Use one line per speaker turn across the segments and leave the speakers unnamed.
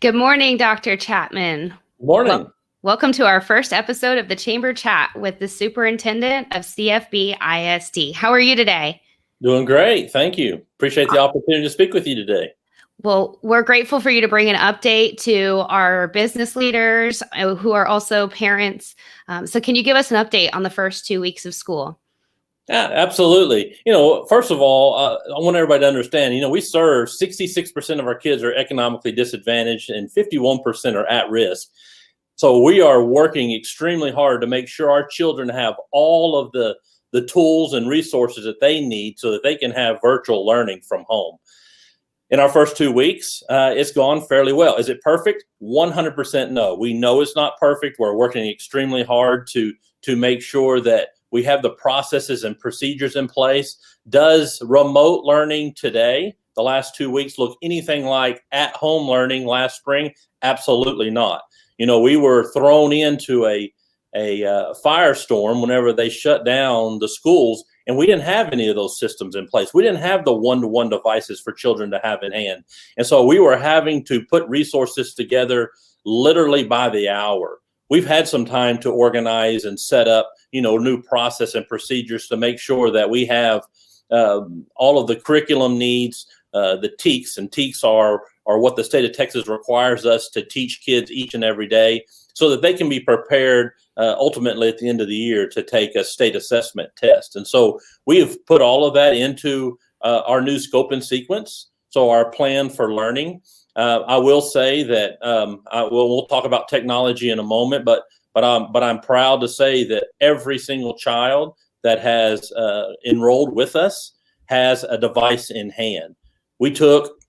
Good morning, Dr. Chapman.
Morning.
Welcome to our first episode of the Chamber Chat with the Superintendent of CFBISD. How are you today?
Doing great. Thank you. Appreciate the opportunity to speak with you today.
Well, we're grateful for you to bring an update to our business leaders who are also parents. So can you give us an update on the first 2 weeks of school?
Yeah, absolutely. First of all, I want everybody to understand, we serve 66% of our kids are economically disadvantaged and 51% are at risk. So we are working extremely hard to make sure our children have all of the tools and resources that they need so that they can have virtual learning from home. In our first 2 weeks, it's gone fairly well. Is it perfect? 100% no. We know it's not perfect. We're working extremely hard to make sure that we have the processes and procedures in place. Does remote learning today, the last 2 weeks, look anything like at-home learning last spring? Absolutely not. We were thrown into a firestorm whenever they shut down the schools, and we didn't have any of those systems in place. We didn't have the one-to-one devices for children to have in hand. And so we were having to put resources together literally by the hour. We've had some time to organize and set up, new process and procedures to make sure that we have all of the curriculum needs, the TEKS, and TEKS are what the state of Texas requires us to teach kids each and every day so that they can be prepared ultimately at the end of the year to take a state assessment test. And so we have put all of that into our new scope and sequence. So our plan for learning. I will say that we'll talk about technology in a moment, but I'm proud to say that every single child that has enrolled with us has a device in hand. We took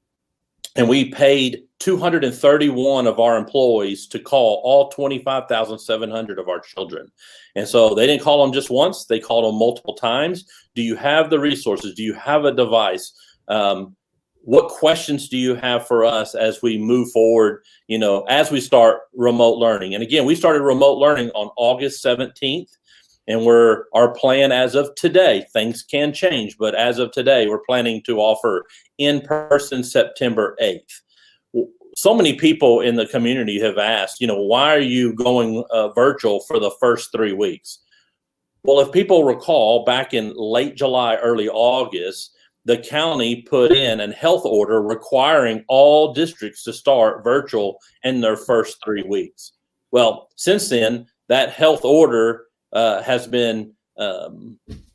and we paid 231 of our employees to call all 25,700 of our children. And so they didn't call them just once, they called them multiple times. Do you have the resources? Do you have a device? What questions do you have for us as we move forward, as we start remote learning? And again, we started remote learning on August 17th. And our plan as of today, things can change, but as of today, we're planning to offer in-person September 8th. So many people in the community have asked, why are you going virtual for the first 3 weeks? Well, if people recall, back in late July, early August, the county put in a health order requiring all districts to start virtual in their first 3 weeks. Well, since then, that health order has been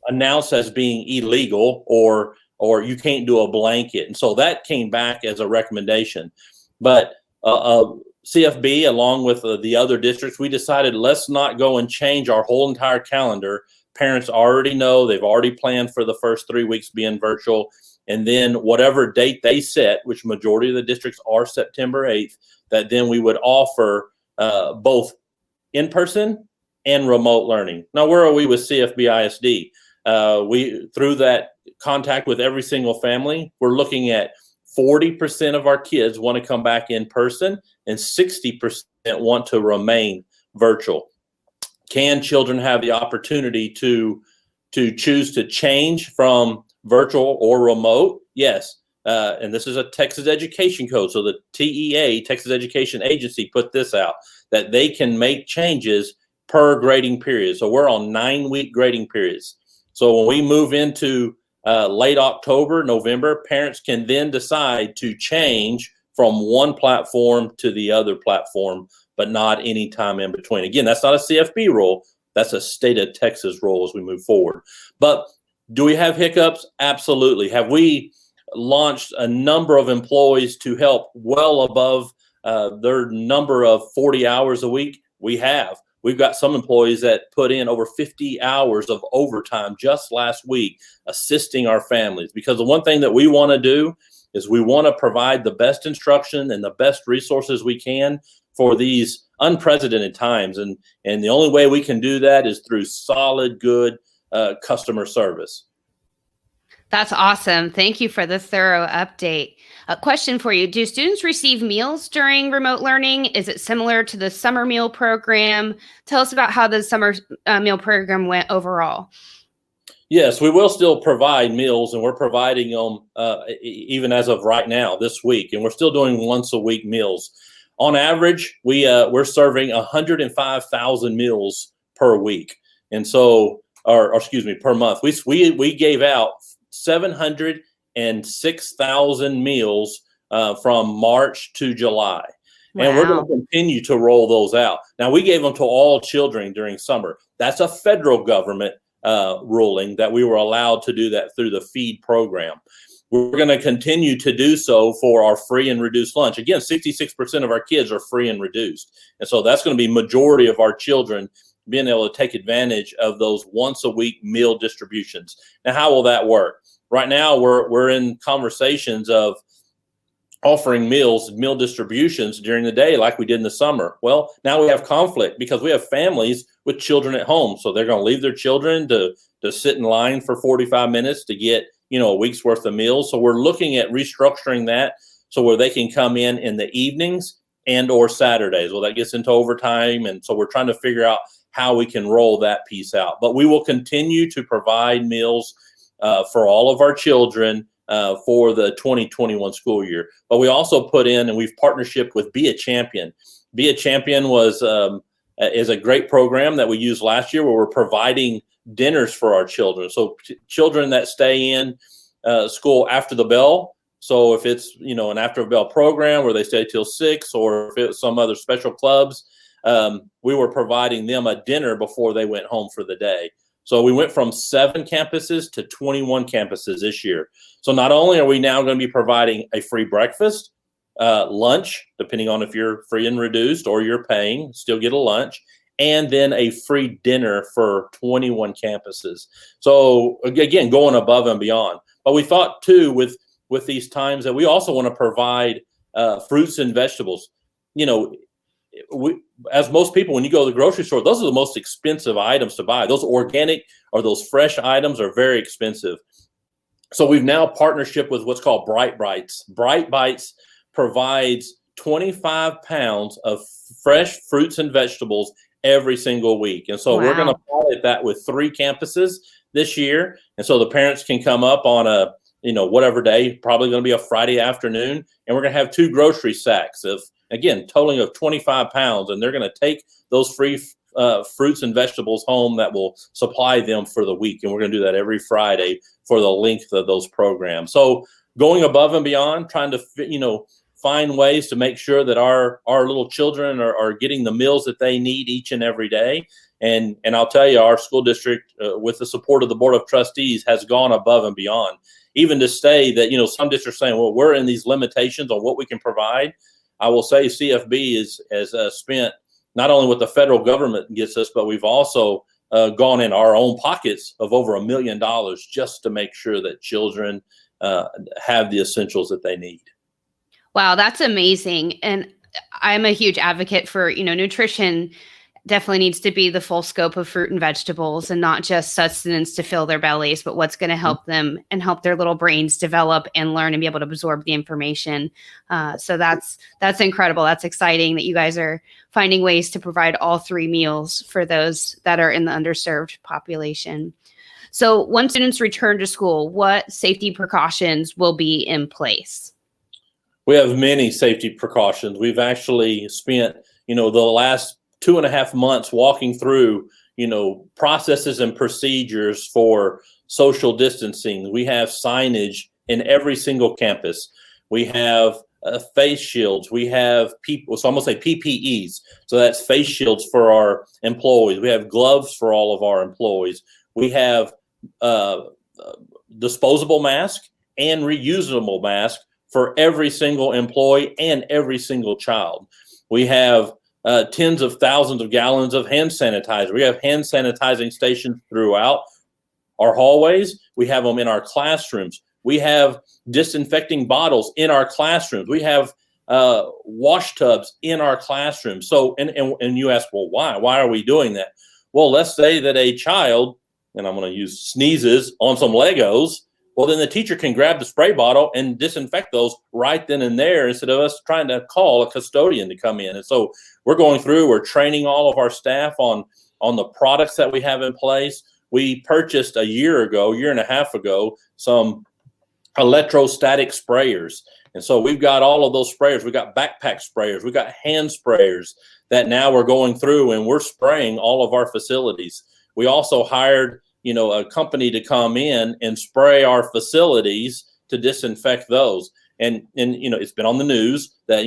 announced as being illegal, or you can't do a blanket. And so that came back as a recommendation. But CFB, along with the other districts, we decided let's not go and change our whole entire calendar. Parents already know, they've already planned for the first 3 weeks being virtual. And then whatever date they set, which majority of the districts are September 8th, that then we would offer both in-person and remote learning. Now, where are we with CFBISD? We, through that contact with every single family, we're looking at 40% of our kids want to come back in person and 60% want to remain virtual. Can children have the opportunity to choose to change from virtual or remote? Yes. And this is a Texas Education Code. So the TEA, Texas Education Agency, put this out, that they can make changes per grading period. So we're on 9-week grading periods. So when we move into late October, November, parents can then decide to change from one platform to the other platform, but not any time in between. Again, that's not a CFB rule. That's a state of Texas rule as we move forward. But do we have hiccups? Absolutely. Have we launched a number of employees to help well above their number of 40 hours a week? We have. We've got some employees that put in over 50 hours of overtime just last week, assisting our families. Because the one thing that we want to do is we want to provide the best instruction and the best resources we can for these unprecedented times. And the only way we can do that is through solid, good customer service.
That's awesome. Thank you for the thorough update. A question for you. Do students receive meals during remote learning? Is it similar to the summer meal program? Tell us about how the summer meal program went overall.
Yes, we will still provide meals, and we're providing them even as of right now, this week. And we're still doing once a week meals. On average, we're serving 105,000 meals per week, and so, or excuse me, per month. We gave out 706,000 meals from March to July. And we're going to continue to roll those out. Now, we gave them to all children during summer. That's a federal government ruling that we were allowed to do that through the feed program. We're going to continue to do so for our free and reduced lunch. Again, 66% of our kids are free and reduced. And so that's going to be majority of our children being able to take advantage of those once a week meal distributions. Now, how will that work? Right now, we're in conversations of offering meal distributions during the day like we did in the summer. Well, now we have conflict because we have families with children at home. So they're going to leave their children to sit in line for 45 minutes to get, a week's worth of meals. So we're looking at restructuring that so where they can come in the evenings and or Saturdays. Well, that gets into overtime. And so we're trying to figure out how we can roll that piece out. But we will continue to provide meals for all of our children for the 2021 school year. But we also put in, and we've partnership with Be a Champion. Be a Champion is a great program that we used last year where we're providing dinners for our children. So children that stay in school after the bell. So if it's, an after the bell program where they stay till 6, or if it's some other special clubs, we were providing them a dinner before they went home for the day. So we went from 7 campuses to 21 campuses this year. So not only are we now going to be providing a free breakfast, lunch, depending on if you're free and reduced or you're paying, still get a lunch, and then a free dinner for 21 campuses. So again, going above and beyond. But we thought too, with these times, that we also want to provide fruits and vegetables. As most people, when you go to the grocery store, those are the most expensive items to buy. Those organic or those fresh items are very expensive. So we've now partnership with what's called Bright Bites. Bright Bites provides 25 pounds of fresh fruits and vegetables every single week. And so we're going to pilot that with 3 campuses this year. And so the parents can come up on a, whatever day, probably going to be a Friday afternoon, and we're going to have 2 grocery sacks of, again, totaling of 25 pounds. And they're going to take those free fruits and vegetables home that will supply them for the week. And we're going to do that every Friday for the length of those programs. So going above and beyond, trying to, find ways to make sure that our little children are getting the meals that they need each and every day. And I'll tell you, our school district, with the support of the Board of Trustees, has gone above and beyond. Even to say that, some districts saying, well, we're in these limitations on what we can provide. I will say CFB has spent not only what the federal government gets us, but we've also gone in our own pockets of over $1 million just to make sure that children have the essentials that they need.
Wow, that's amazing. And I'm a huge advocate for, nutrition definitely needs to be the full scope of fruit and vegetables, and not just sustenance to fill their bellies, but what's going to help them and help their little brains develop and learn and be able to absorb the information. So that's incredible. That's exciting that you guys are finding ways to provide all 3 meals for those that are in the underserved population. So when students return to school, what safety precautions will be in place?
We have many safety precautions. We've actually spent, the last 2.5 months walking through, processes and procedures for social distancing. We have signage in every single campus. We have face shields. We have so I'm going to say PPEs. So that's face shields for our employees. We have gloves for all of our employees. We have disposable mask and reusable mask for every single employee and every single child. We have tens of thousands of gallons of hand sanitizer. We have hand sanitizing stations throughout our hallways. We have them in our classrooms. We have disinfecting bottles in our classrooms. We have wash tubs in our classrooms. So, and you ask, well, why? Why are we doing that? Well, let's say that a child, and I'm going to use sneezes on some Legos. Well, then the teacher can grab the spray bottle and disinfect those right then and there instead of us trying to call a custodian to come in. And so we're training all of our staff on the products that we have in place. We purchased a year and a half ago, some electrostatic sprayers. And so we've got all of those sprayers. We've got backpack sprayers. We've got hand sprayers that now we're going through and we're spraying all of our facilities. We also hired, a company to come in and spray our facilities to disinfect those. And it's been on the news that,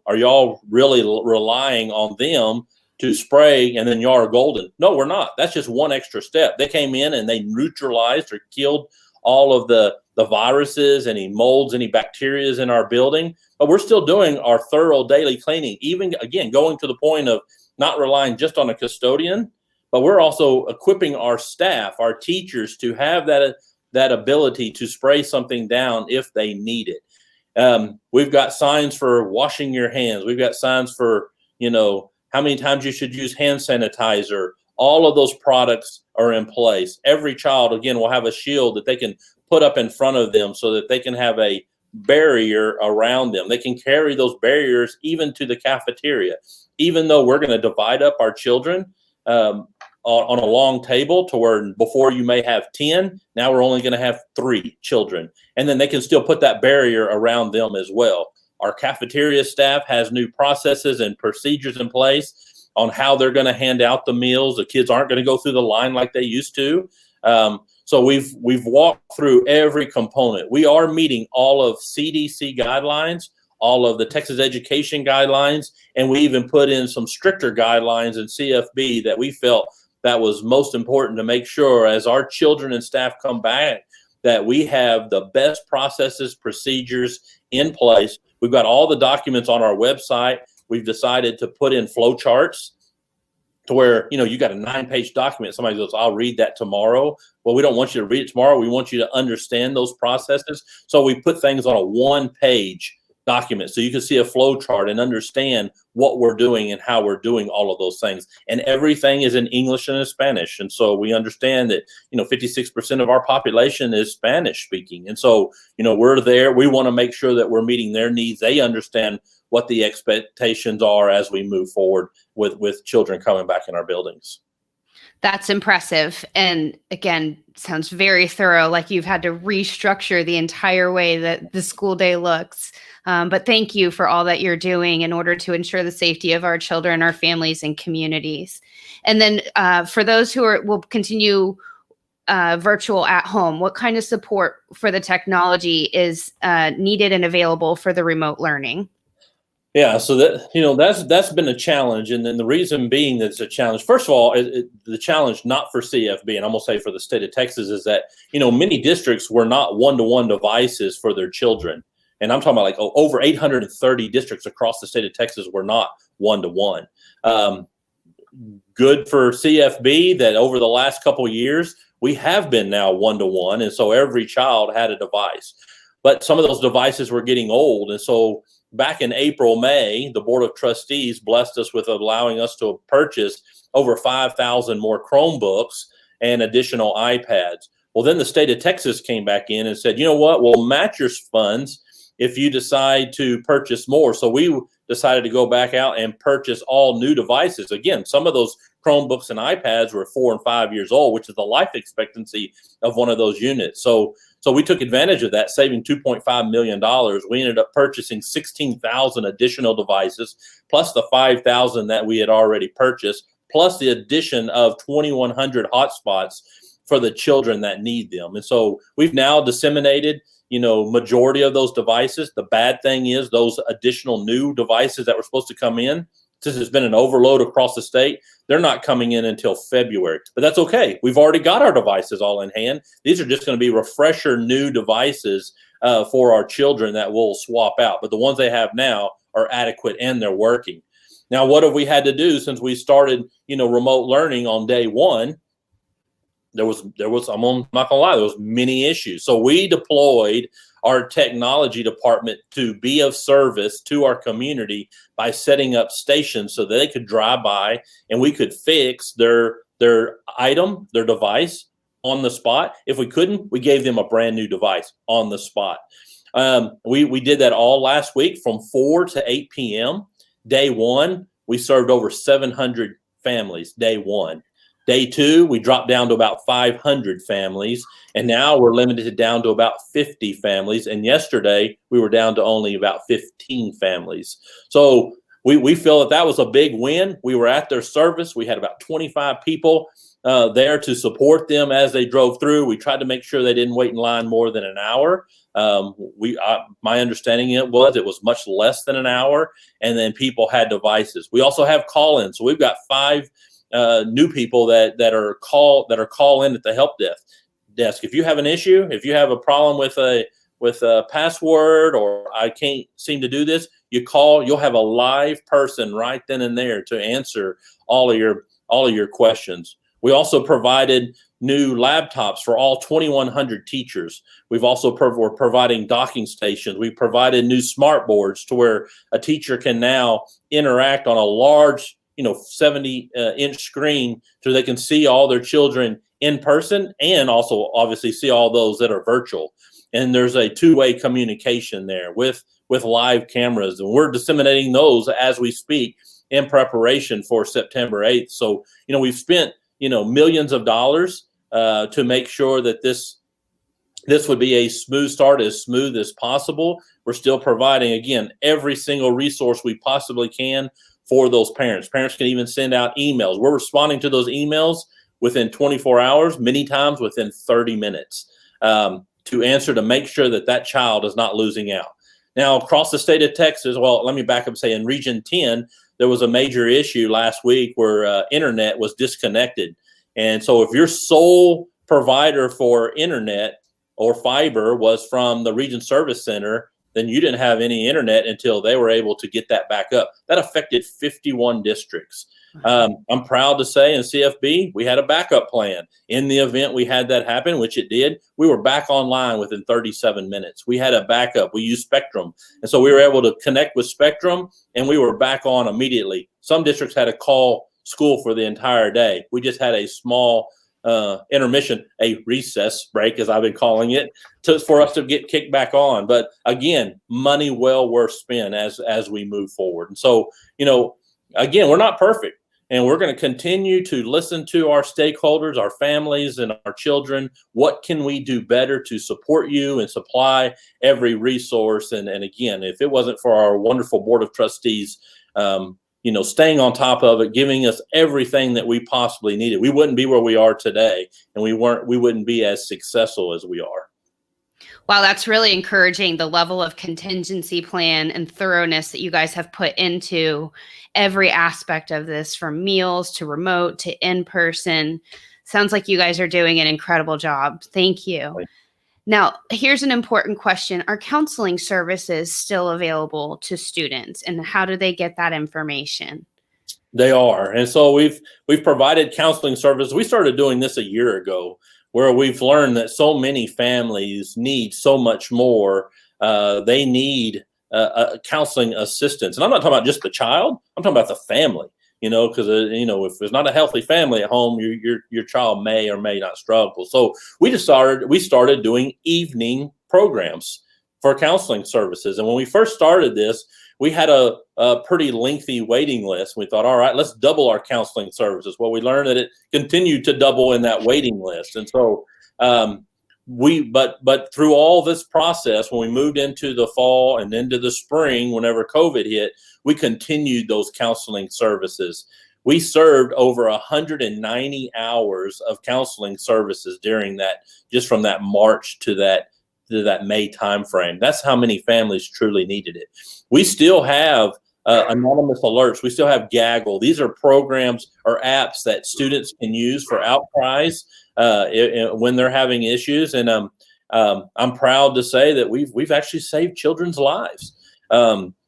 are y'all really relying on them to spray and then y'all are golden? No, we're not. That's just one extra step. They came in and they neutralized or killed all of the viruses, any molds, any bacteria in our building. But we're still doing our thorough daily cleaning, even, again, going to the point of not relying just on a custodian, but we're also equipping our staff, our teachers, to have that ability to spray something down if they need it. We've got signs for washing your hands. We've got signs for, how many times you should use hand sanitizer. All of those products are in place. Every child, again, will have a shield that they can put up in front of them so that they can have a barrier around them. They can carry those barriers even to the cafeteria. Even though we're going to divide up our children on a long table to where before you may have 10, now we're only going to have 3 children. And then they can still put that barrier around them as well. Our cafeteria staff has new processes and procedures in place on how they're going to hand out the meals. The kids aren't going to go through the line like they used to. So we've walked through every component. We are meeting all of CDC guidelines, all of the Texas education guidelines, and we even put in some stricter guidelines in CFB that we felt that was most important to make sure as our children and staff come back that we have the best processes, procedures in place. We've got all the documents on our website. We've decided to put in flow charts to where, you got a 9-page document. Somebody goes, I'll read that tomorrow. Well, we don't want you to read it tomorrow. We want you to understand those processes. So we put things on a 1-page document so you can see a flow chart and understand what we're doing and how we're doing all of those things. And everything is in English and in Spanish. And so we understand that, 56% of our population is Spanish speaking. And so, we're there. We want to make sure that we're meeting their needs. They understand what the expectations are as we move forward with children coming back in our buildings.
That's impressive. And again, sounds very thorough, like you've had to restructure the entire way that the school day looks. But thank you for all that you're doing in order to ensure the safety of our children, our families, and communities. And then for those who will continue virtual at home, what kind of support for the technology is needed and available for the remote learning?
Yeah, so that's been a challenge, and then the reason being that it's a challenge. First of all, the challenge not for CFB, and I'm gonna say for the state of Texas, is that many districts were not one-to-one devices for their children, and I'm talking about like over 830 districts across the state of Texas were not one-to-one. Good for CFB that over the last couple of years we have been now one-to-one, and so every child had a device, but some of those devices were getting old, and so back in April, May, the Board of Trustees blessed us with allowing us to purchase over 5,000 more Chromebooks and additional iPads. Well, then the state of Texas came back in and said, you know what, we'll match your funds if you decide to purchase more. So we decided to go back out and purchase all new devices. Again, some of those Chromebooks and iPads were 4 and 5 years old, which is the life expectancy of one of those units. So we took advantage of that, saving $2.5 million. We ended up purchasing 16,000 additional devices, plus the 5,000 that we had already purchased, plus the addition of 2,100 hotspots for the children that need them. And so we've now disseminated, majority of those devices. The bad thing is those additional new devices that were supposed to come in, since there's been an overload across the state, they're not coming in until February. But that's okay. We've already got our devices all in hand. These are just going to be refresher new devices for our children that we'll swap out. But the ones they have now are adequate and they're working. Now, what have we had to do since we started, remote learning on day one? There was, I'm not gonna lie, there was many issues. So we deployed our technology department to be of service to our community by setting up stations so that they could drive by and we could fix their item, their device on the spot. If we couldn't, we gave them a brand new device on the spot. We did that all last week from 4 to 8 p.m. Day one, we served over 700 families day one. Day 2, we dropped down to about 500 families, and now we're limited down to about 50 families. And yesterday, we were down to only about 15 families. So we feel that was a big win. We were at their service. We had about 25 people there to support them as they drove through. We tried to make sure they didn't wait in line more than an hour. My understanding it was much less than an hour, and then people had devices. We also have call-ins. So we've got 5 new people that are call in at the help desk. If you have an issue, if you have a problem with a password, or I can't seem to do this, you call. You'll have a live person right then and there to answer all of your questions. We also provided new laptops for all 2,100 teachers. We've also we're providing docking stations. We provided new smart boards to where a teacher can now interact on a large 70-inch screen, so they can see all their children in person, and also obviously see all those that are virtual. And there's a two-way communication there with live cameras, and we're disseminating those as we speak in preparation for September 8th. So, we've spent, millions of dollars to make sure that this would be a smooth start, as smooth as possible. We're still providing, again, every single resource we possibly can for those parents. Parents can even send out emails. We're responding to those emails within 24 hours, many times within 30 minutes, to answer, to make sure that child is not losing out. Now, across the state of Texas, well, let me back up and say in Region 10, there was a major issue last week where internet was disconnected. And so if your sole provider for internet or fiber was from the Region Service Center, then you didn't have any internet until they were able to get that back up. That affected 51 districts. I'm proud to say in CFB, we had a backup plan. In the event we had that happen, which it did, we were back online within 37 minutes. We had a backup. We used Spectrum. And so we were able to connect with Spectrum, and we were back on immediately. Some districts had to call school for the entire day. We just had a small intermission, a recess break, as I've been calling it, for us to get kicked back on. But again, money well worth spent as we move forward. And so, again, we're not perfect, and we're going to continue to listen to our stakeholders, our families, and our children. What can we do better to support you and supply every resource? And again, if it wasn't for our wonderful Board of Trustees, staying on top of it, giving us everything that we possibly needed, we wouldn't be where we are today, and we wouldn't be as successful as we are.
Wow, that's really encouraging, the level of contingency plan and thoroughness that you guys have put into every aspect of this, from meals to remote to in-person. Sounds like you guys are doing an incredible job. Thank you.
Right.
Now, here's an important question. Are counseling services still available to students, and how do they get that information?
They are. And so we've provided counseling services. We started doing this a year ago, where we've learned that so many families need so much more. They need counseling assistance. And I'm not talking about just the child. I'm talking about the family, because, if there's not a healthy family at home, your child may or may not struggle. So we started doing evening programs for counseling services. And when we first started this, we had a pretty lengthy waiting list. We thought, all right, let's double our counseling services. Well, we learned that it continued to double in that waiting list. And so but through all this process, when we moved into the fall and into the spring, whenever COVID hit, we continued those counseling services. We served over 190 hours of counseling services during that, just from that March to that May timeframe. That's how many families truly needed it. We still have anonymous alerts. We still have Gaggle. These are programs or apps that students can use for outcries when they're having issues. And I'm proud to say that we've actually saved children's lives.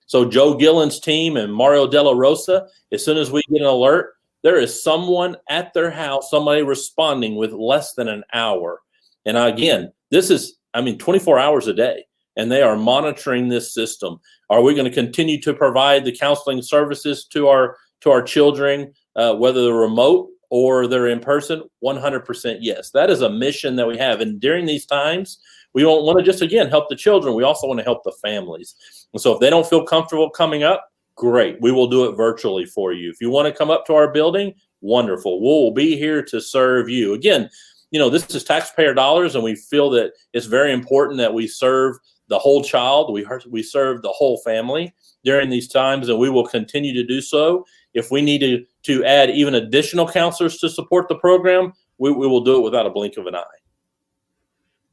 So Joe Gillen's team and Mario Della Rosa, as soon as we get an alert, there is someone at their house, somebody responding with less than an hour. And again, this is 24 hours a day, and they are monitoring this system. Are we going to continue to provide the counseling services to our children, whether they're remote or they're in person? 100% yes. That is a mission that we have. And during these times, we don't want to just, again, help the children. We also want to help the families. And so if they don't feel comfortable coming up, great. We will do it virtually for you. If you want to come up to our building, wonderful. We'll be here to serve you. Again, this is taxpayer dollars, and we feel that it's very important that we serve the whole child. We serve the whole family during these times, and we will continue to do so. If we need to add even additional counselors to support the program, we will do it without a blink of an eye.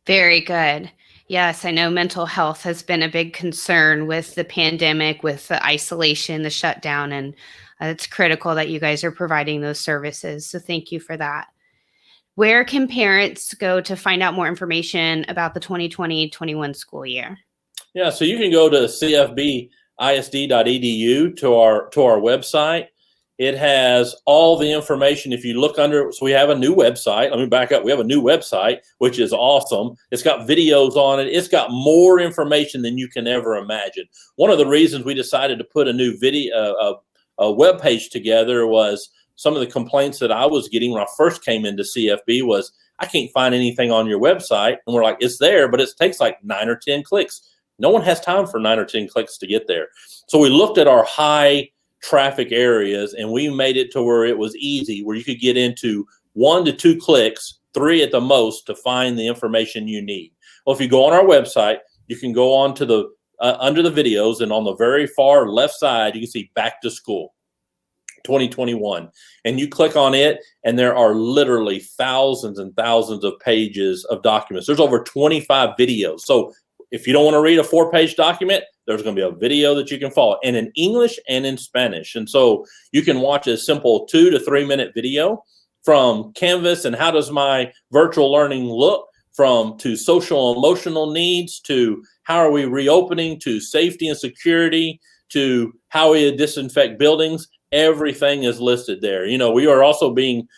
Very good. Yes, I know mental health has been a big concern with the pandemic, with the isolation, the shutdown, and it's critical that you guys are providing those services. So thank you for that. Where can parents go to find out more information about the 2020-21 school year?
Yeah, so you can go to cfbisd.edu to our website. It has all the information. If you look under, so we have a new website. Let me back up. We have a new website, which is awesome. It's got videos on it. It's got more information than you can ever imagine. One of the reasons we decided to put a new video, a web page together was some of the complaints that I was getting when I first came into CFB was, I can't find anything on your website. And we're like, it's there, but it takes like 9 or 10 clicks. No one has time for 9 or 10 clicks to get there. So we looked at our high traffic areas, and we made it to where it was easy, where you could get into 1 to 2 clicks, 3 at the most, to find the information you need. Well, if you go on our website, you can go on to the under the videos, and on the very far left side, you can see Back to School 2021, and you click on it, and there are literally thousands and thousands of pages of documents. There's over 25 videos. So if you don't want to read a 4-page document, there's going to be a video that you can follow, and in English and in Spanish. And so you can watch a simple 2 to 3 minute video from Canvas and how does my virtual learning look, to social and emotional needs, to how are we reopening, to safety and security, to how we disinfect buildings. Everything is listed there. We are also being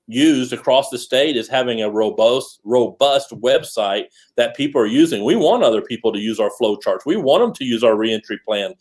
used across the state as having a robust website that people are using. We want other people to use our flow charts. We want them to use our reentry plan.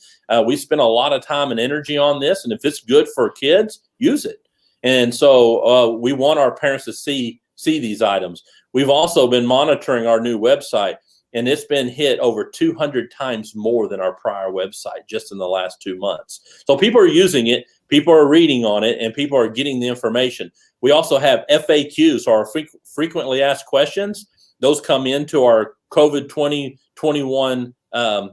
We spend a lot of time and energy on this, and if it's good for kids, use it. And so we want our parents to see these items. We've also been monitoring our new website, and it's been hit over 200 times more than our prior website just in the last 2 months. So people are using it, people are reading on it, and people are getting the information. We also have FAQs, so our frequently asked questions. Those come into our COVID 2021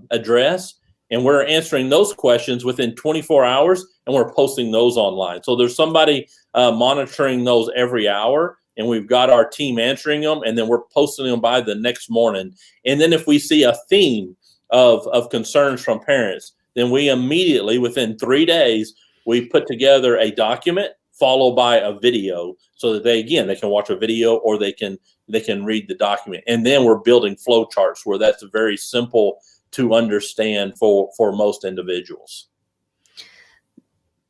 address, and we're answering those questions within 24 hours, and we're posting those online. So there's somebody monitoring those every hour, and we've got our team answering them, and then we're posting them by the next morning. And then if we see a theme of concerns from parents, then we immediately, within 3 days, we put together a document followed by a video so that they can watch a video or they can read the document. And then we're building flow charts where that's very simple to understand for most individuals.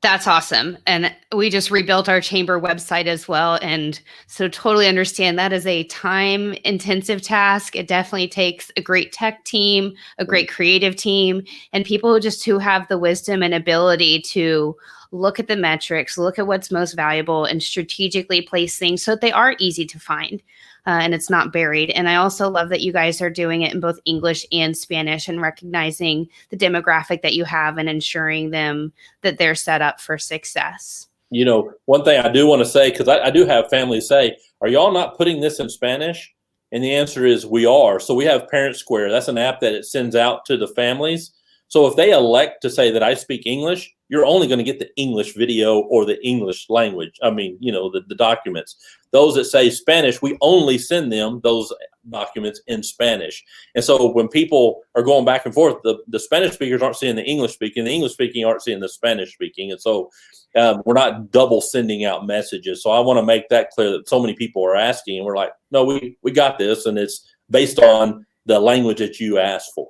That's awesome. And we just rebuilt our chamber website as well. And so totally understand that is a time intensive task. It definitely takes a great tech team, a great creative team, and people who have the wisdom and ability to look at the metrics, look at what's most valuable, and strategically place things so that they are easy to find. And it's not buried. And I also love that you guys are doing it in both English and Spanish and recognizing the demographic that you have and ensuring them that they're set up for success.
One thing I do want to say, because I do have families say, are y'all not putting this in Spanish? And the answer is we are. So we have Parent Square. That's an app that it sends out to the families. So if they elect to say that I speak English, you're only going to get the English video or the English language. The documents. Those that say Spanish, we only send them those documents in Spanish. And so when people are going back and forth, the Spanish speakers aren't seeing the English speaking aren't seeing the Spanish speaking. And so we're not double sending out messages. So I want to make that clear that so many people are asking, and we're like, no, we got this. And it's based on the language that you asked for.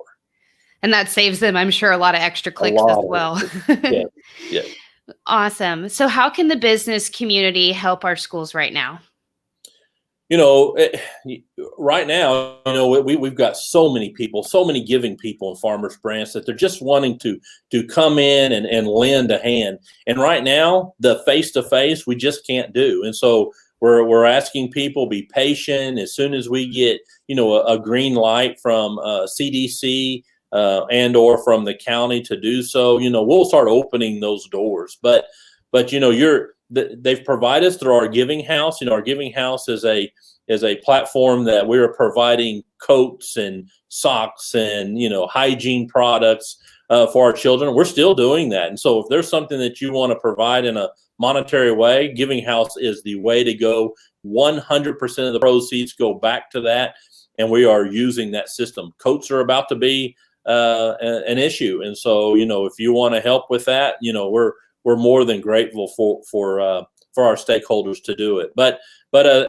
And that saves them, I'm sure, a lot of extra clicks as well.
Yeah.
Awesome. So how can the business community help our schools right now?
Right now, we've got so many people, so many giving people in Farmers Branch that they're just wanting to come in and lend a hand. And right now, the face-to-face, we just can't do. And so we're asking people be patient. As soon as we get, a green light from CDC, and or from the county to do so, we'll start opening those doors. But they've provided us through our Giving House. Our Giving House is a platform that we are providing coats and socks and hygiene products for our children. We're still doing that, and so if there's something that you want to provide in a monetary way, Giving House is the way to go. 100% of the proceeds go back to that, and we are using that system. Coats are about to be an issue, and so if you want to help with that, we're more than grateful for our stakeholders to do it. But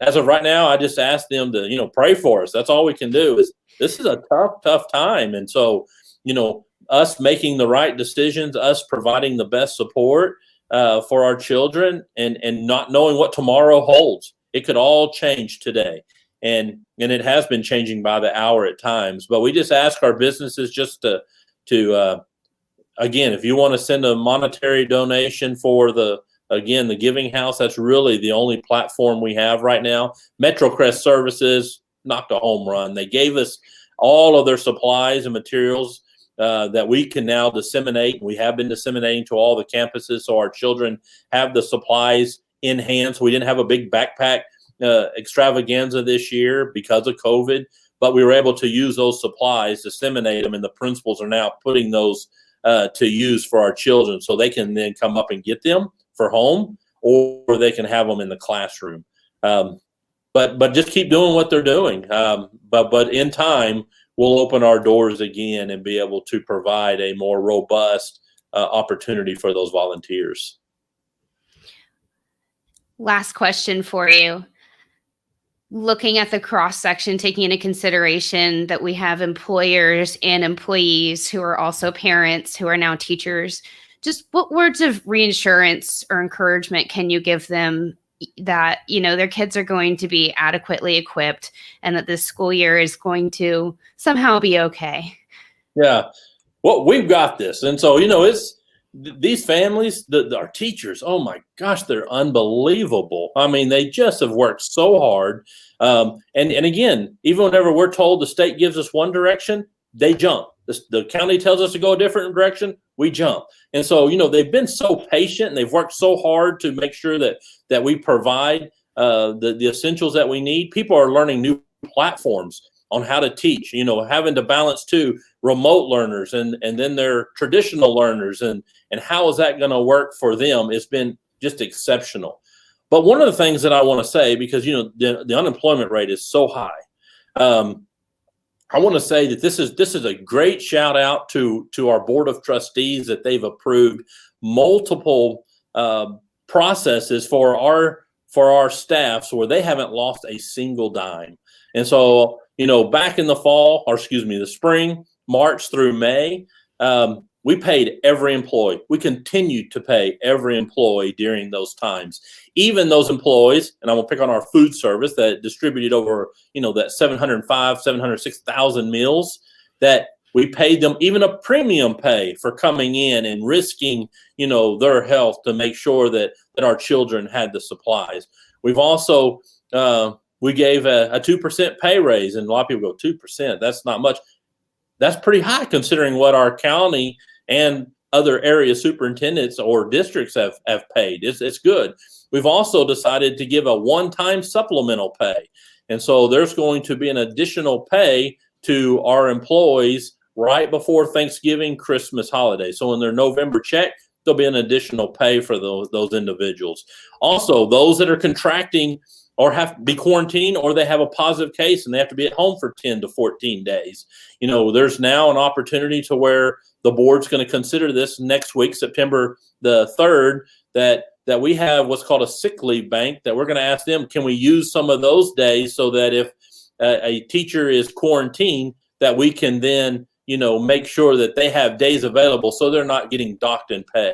as of right now, I just ask them to pray for us. That's all we can do. This is a tough time, and so us making the right decisions, us providing the best support for our children, and not knowing what tomorrow holds. It could all change today, and it has been changing by the hour at times. But we just ask our businesses just to again, if you want to send a monetary donation for the Giving House, that's really the only platform we have right now. MetroCrest Services knocked a home run. They gave us all of their supplies and materials that we can now disseminate. We have been disseminating to all the campuses, so our children have the supplies in hand. So we didn't have a big backpack extravaganza this year because of COVID, but we were able to use those supplies, disseminate them, and the principals are now putting those to use for our children, so they can then come up and get them for home, or they can have them in the classroom. But just keep doing what they're doing. But in time, we'll open our doors again and be able to provide a more robust opportunity for those volunteers.
Last question for you. Looking at the cross section, taking into consideration that we have employers and employees who are also parents, who are now teachers, just what words of reassurance or encouragement can you give them that, their kids are going to be adequately equipped and that this school year is going to somehow be okay?
Yeah. Well, we've got this. And so, it's these families, our teachers, oh my gosh, they're unbelievable. I mean, they just have worked so hard. And again, even whenever we're told the state gives us one direction, they jump. The county tells us to go a different direction, we jump. And so, they've been so patient and they've worked so hard to make sure that we provide the essentials that we need. People are learning new platforms on how to teach, having to balance too remote learners and then their traditional learners and how is that going to work for them? It's been just exceptional. But one of the things that I want to say, because the unemployment rate is so high, I want to say that this is a great shout out to our board of trustees that they've approved multiple processes for our staffs where they haven't lost a single dime. And so, back in the spring, March through May, we paid every employee. We continued to pay every employee during those times. Even those employees, and I'm going to pick on our food service that distributed over, that 706,000 meals, that we paid them even a premium pay for coming in and risking, their health to make sure that our children had the supplies. We've also, we gave a 2% pay raise, and a lot of people go, 2%, that's not much. That's pretty high considering what our county and other area superintendents or districts have paid. It's good. We've also decided to give a one-time supplemental pay. And so there's going to be an additional pay to our employees right before Thanksgiving, Christmas holiday. So in their November check, there'll be an additional pay for those individuals. Also, those that are contracting or have to be quarantined, or they have a positive case and they have to be at home for 10 to 14 days. There's now an opportunity to where the board's going to consider this next week, September the 3rd, that we have what's called a sick leave bank, that we're going to ask them, can we use some of those days so that if a teacher is quarantined, that we can then, make sure that they have days available so they're not getting docked in pay.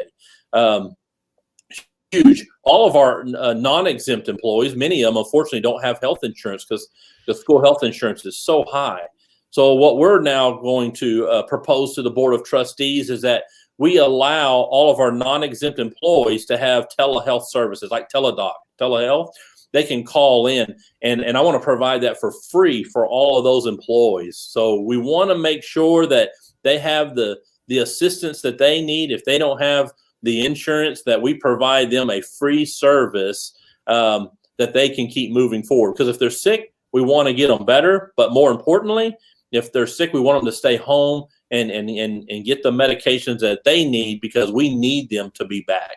Huge. All of our non-exempt employees, many of them unfortunately don't have health insurance because the school health insurance is so high. So what we're now going to propose to the Board of Trustees is that we allow all of our non-exempt employees to have telehealth services like telehealth. They can call in, and I want to provide that for free for all of those employees. So we want to make sure that they have the assistance that they need. If they don't have the insurance, that we provide them a free service that they can keep moving forward. Because if they're sick, we want to get them better. But more importantly, if they're sick, we want them to stay home and get the medications that they need, because we need them to be back.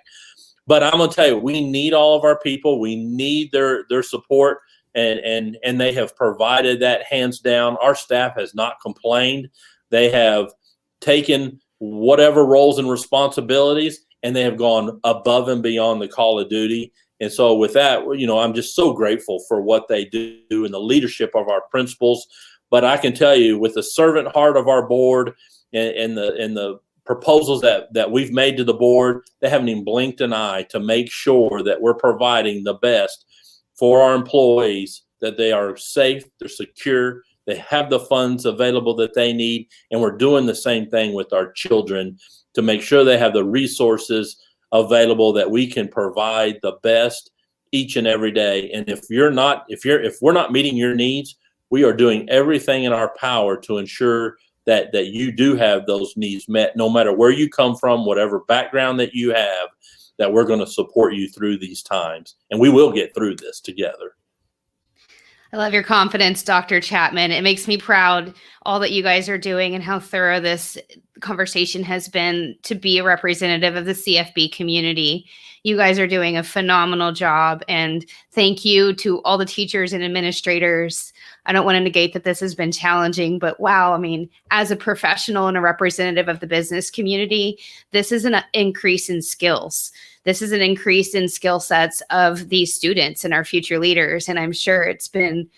But I'm going to tell you, we need all of our people. We need their support, and they have provided that hands down. Our staff has not complained. They have taken whatever roles and responsibilities, and they have gone above and beyond the call of duty. And so with that, I'm just so grateful for what they do and the leadership of our principals. But I can tell you, with the servant heart of our board and the proposals that we've made to the board, they haven't even blinked an eye to make sure that we're providing the best for our employees, that they are safe, they're secure, they have the funds available that they need. And we're doing the same thing with our children to make sure they have the resources available that we can provide the best each and every day. And if we're not meeting your needs, we are doing everything in our power to ensure that you do have those needs met, no matter where you come from, whatever background that you have, that we're going to support you through these times. And we will get through this together.
I love your confidence, Dr. Chapman. It makes me proud, all that you guys are doing and how thorough this conversation has been to be a representative of the CFB community. You guys are doing a phenomenal job, and thank you to all the teachers and administrators. I don't want to negate that this has been challenging, but wow, I mean, as a professional and a representative of the business community, this is an increase in skills. This is an increase in skill sets of these students and our future leaders. And I'm sure it's been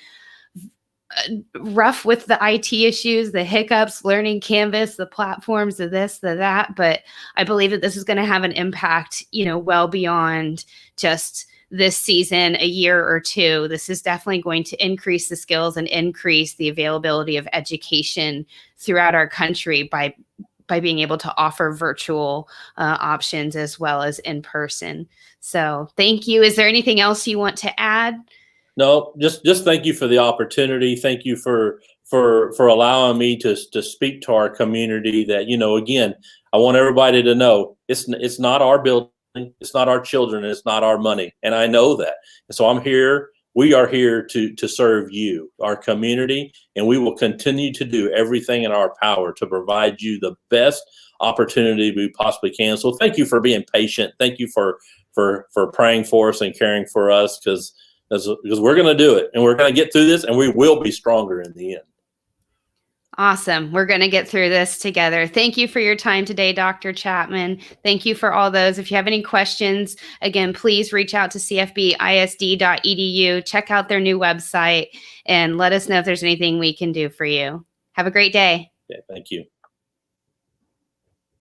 rough with the IT issues, the hiccups, learning Canvas, the platforms, the this, the that. But I believe that this is going to have an impact, well beyond just this season, a year or two. This is definitely going to increase the skills and increase the availability of education throughout our country by being able to offer virtual options as well as in person. So thank you. Is there anything else you want to add?
No, just thank you for the opportunity. Thank you for allowing me to speak to our community. That, again, I want everybody to know it's not our building, it's not our children, it's not our money, and I know that. And so I'm here. We are here to serve you, our community, and we will continue to do everything in our power to provide you the best opportunity we possibly can. So thank you for being patient. Thank you for praying for us and caring for us, because we're going to do it, and we're going to get through this, and we will be stronger in the end.
Awesome. We're going to get through this together. Thank you for your time today, Dr. Chapman. Thank you for all those. If you have any questions, again, please reach out to cfbisd.edu. Check out their new website and let us know if there's anything we can do for you. Have a great day.
Yeah, thank you.